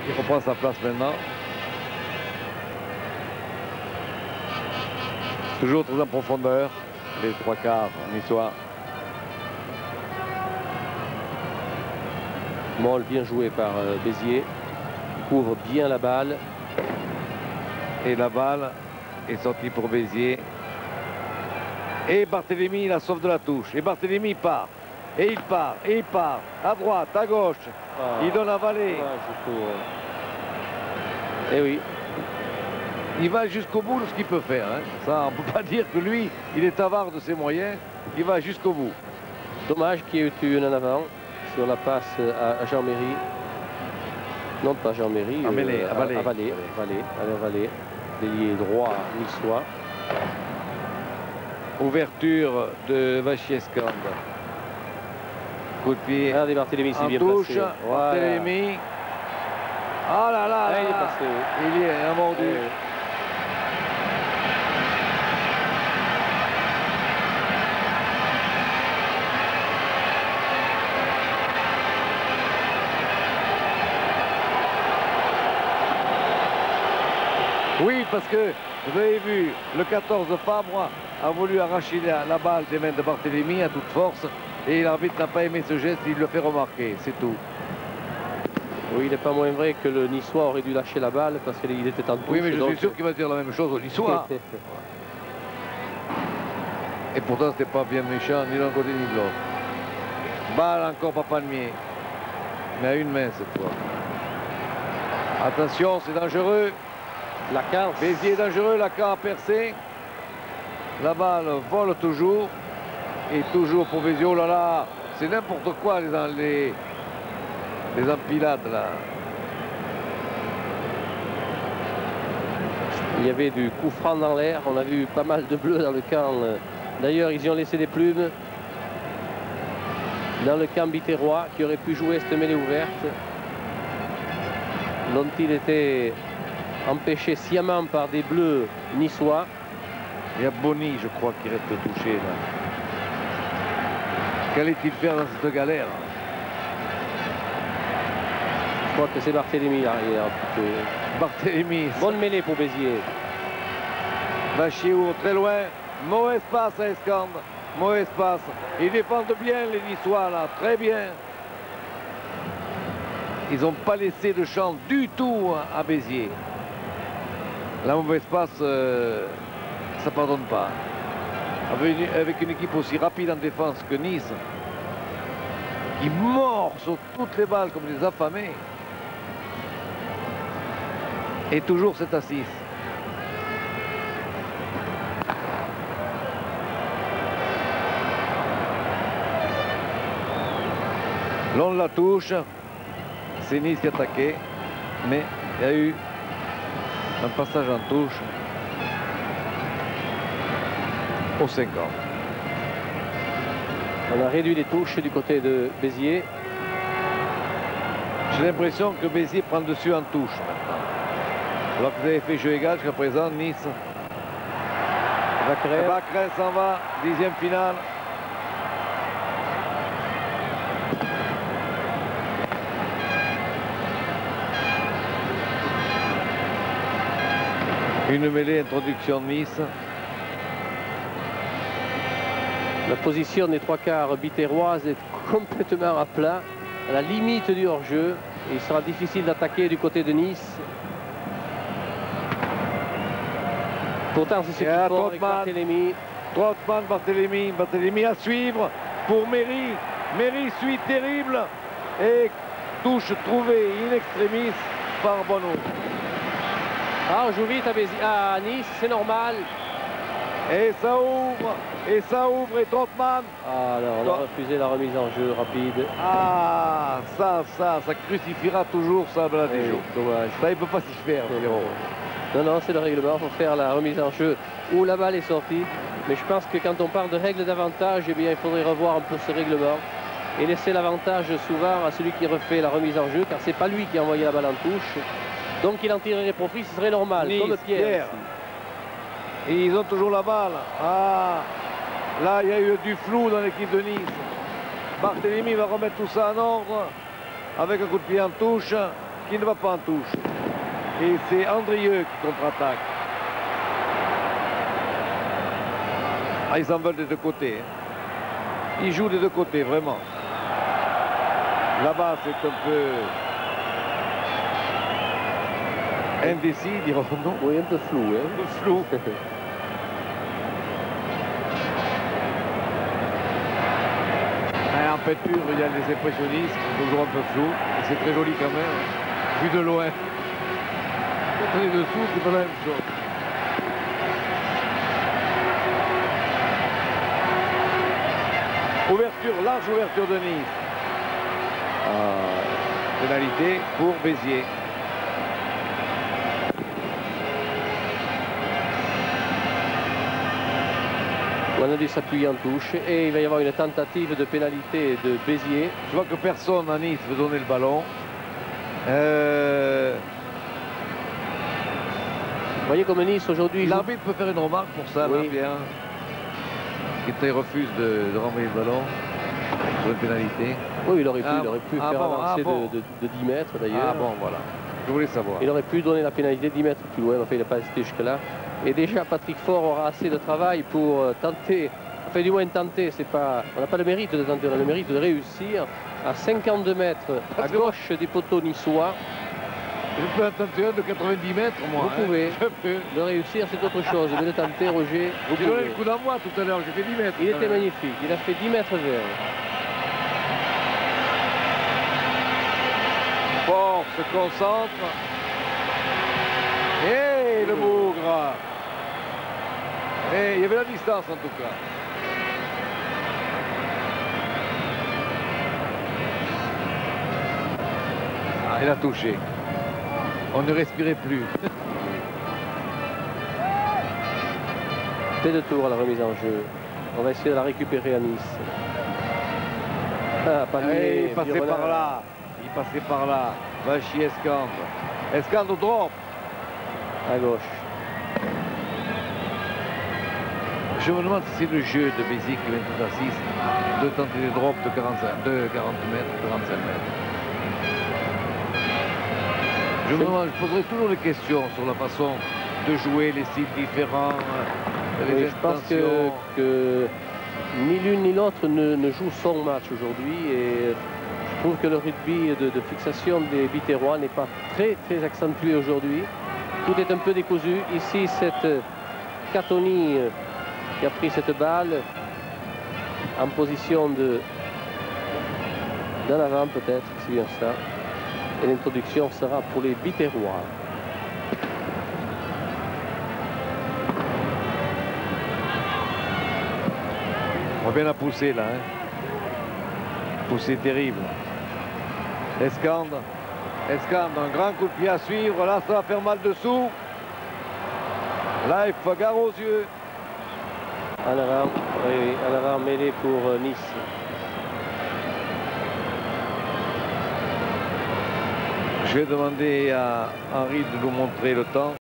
Il reprend sa place maintenant. Toujours très en profondeur, les trois quarts niçois. Moll bien joué par Béziers. Il couvre bien la balle. Et la balle est sortie pour Béziers. Et Barthélémy la sauve de la touche. Et Barthélémy part. Et il part. Et il part. À droite, à gauche. Il donne à Vallée. Et oui. Il va jusqu'au bout de ce qu'il peut faire. Hein. Ça, on ne peut pas dire que lui, il est avare de ses moyens. Il va jusqu'au bout. Dommage qu'il y ait eu une en avant sur la passe à Jean-Méry. Non, pas Jean-Méry. À Vallée. Vallée. Délié droit niçois. Ouverture de Vachier-Escande. Coup de pied. Regardez Barthélémy, c'est bien touche. placé. Barthélémy. Ah là là, il est passé. Il y est mordu. Oui, parce que vous avez vu, le 14 Fabre a voulu arracher la balle des mains de Barthélémy à toute force et l'arbitre n'a pas aimé ce geste, il le fait remarquer, c'est tout. Oui, il n'est pas moins vrai que le Niçois aurait dû lâcher la balle parce qu'il était en touche. Oui, mais je suis sûr qu'il va dire la même chose au Niçois. Et pourtant, c'était pas bien méchant, ni d'un côté ni de l'autre. Balle encore par Palmier, mais à une main cette fois. Attention, c'est dangereux. Lacan. Béziers est dangereux, Lacan a percé. La balle vole toujours. Et toujours pour Béziers. Oh là là, c'est n'importe quoi les empilades là. Il y avait du coup franc dans l'air. On a vu pas mal de bleus dans le camp. D'ailleurs, ils y ont laissé des plumes. Dans le camp biterrois, qui aurait pu jouer cette mêlée ouverte. Dont il était empêché sciemment par des bleus niçois. Il y a Bonny, je crois, qui reste touché là. Qu'allait-il faire dans cette galère? Je crois que c'est Barthélémy l'arrière plutôt. Barthélémy. Bonne mêlée pour Béziers. Vachier très loin. Mauvais passe à Escande. Mauvais passe. Ils défendent bien les Niçois là, très bien. Ils n'ont pas laissé de chance du tout à Béziers. La mauvaise passe, ça ne pardonne pas. Avec une équipe aussi rapide en défense que Nice, qui mord sur toutes les balles comme des affamés. Et toujours 7 à 6. L'on la touche. C'est Nice qui attaquait, mais il y a eu un passage en touche au 50. On a réduit les touches du côté de Béziers. J'ai l'impression que Béziers prend le dessus en touche maintenant. Alors que vous avez fait jeu égal jusqu'à présent, Nice. Vacrel s'en va, 10e finale. Une mêlée introduction de Nice. La position des trois quarts biterroises est complètement à plat, à la limite du hors-jeu. Il sera difficile d'attaquer du côté de Nice. Pourtant, c'est ce qu'il faut avec Barthélémy. Trottmann, Barthélémy à suivre pour Méry. Méry suit terrible et touche trouvée in extremis par Bono. Ah, on joue vite à Nice, c'est normal. Et ça ouvre, et Trottmann. Ah, alors, on a refusé la remise en jeu rapide. Ah, ça crucifiera toujours ça, Baladejo. Dommage. Ça, il ne peut pas s'y faire, Pierrot. Non, c'est le règlement, il faut faire la remise en jeu où la balle est sortie. Mais je pense que quand on parle de règles d'avantage, eh bien, il faudrait revoir un peu ce règlement et laisser l'avantage souvent à celui qui refait la remise en jeu, car c'est pas lui qui a envoyé la balle en touche. Donc il en tirerait profit, ce serait normal, Nice, comme Pierre. Et ils ont toujours la balle. Ah, là, il y a eu du flou dans l'équipe de Nice. Barthélémy va remettre tout ça en ordre avec un coup de pied en touche. qui ne va pas en touche. Et c'est Andrieux qui contre-attaque. Ah, ils en veulent des deux côtés. Ils jouent des deux côtés, vraiment. Là-bas, c'est un peu indécis, dirons-nous. Oui, un peu flou. Hein. Un peu flou. En peinture, il y a les impressionnistes, toujours un peu flou. C'est très joli quand même, vu de loin. Quand on est dessous, c'est pas la même chose. Ouverture, large ouverture de Nice. Pénalité pour Béziers. On a dû s'appuyer en touche et il va y avoir une tentative de pénalité de Béziers. Je vois que personne à Nice veut donner le ballon. Vous voyez comme Nice aujourd'hui... L'arbitre peut faire une remarque pour ça, oui. Là, bien. Il refuse de renvoyer le ballon sur une pénalité. Oui, il aurait pu faire bon, avancer de 10 mètres d'ailleurs. Ah bon, voilà. Je voulais savoir. Il aurait pu donner la pénalité 10 mètres plus loin, enfin il n'a pas hésité jusque-là. Et déjà Patrick Faure aura assez de travail pour tenter, enfin du moins tenter, c'est pas, on n'a pas le mérite de tenter, on a le mérite de réussir à 52 mètres à gauche des poteaux niçois. Je peux en tenter un de 90 mètres, moi. Vous pouvez. Je peux. De réussir, c'est autre chose. Mais de tenter, Roger, vous J'ai donné pouvez. le coup d'envoi tout à l'heure, j'ai fait 10 mètres. Il était magnifique, il a fait 10 mètres vers. Fort se concentre. Et le bougre. Et il y avait la distance en tout cas. Ah, il a touché. On ne respirait plus. Fait de tour à la remise en jeu. On va essayer de la récupérer à Nice. Ah, Il passait par là. Il passait par là. Va chier Escandre. Escandre drop. À gauche. Je me demande si c'est le jeu de Béziers qui vient tout à 6 de tenter des drops de 40 mètres, 45 mètres. Je poserai toujours des questions sur la façon de jouer, les styles différents, les je pense que ni l'une ni l'autre ne joue son match aujourd'hui et je trouve que le rugby de fixation des Biterrois n'est pas très accentué aujourd'hui. Tout est un peu décousu. Ici, cette Catoni qui a pris cette balle en position d'en avant peut-être, c'est bien ça. Et l'introduction sera pour les Biterrois. On va bien la pousser là. Hein. Poussée terrible. Escandre. Escandre, un grand coup de pied à suivre. Là, ça va faire mal dessous. Là, il faut gare aux yeux. En avant, oui, en avant mêlé pour Nice. Je vais demander à Henri de nous montrer le temps.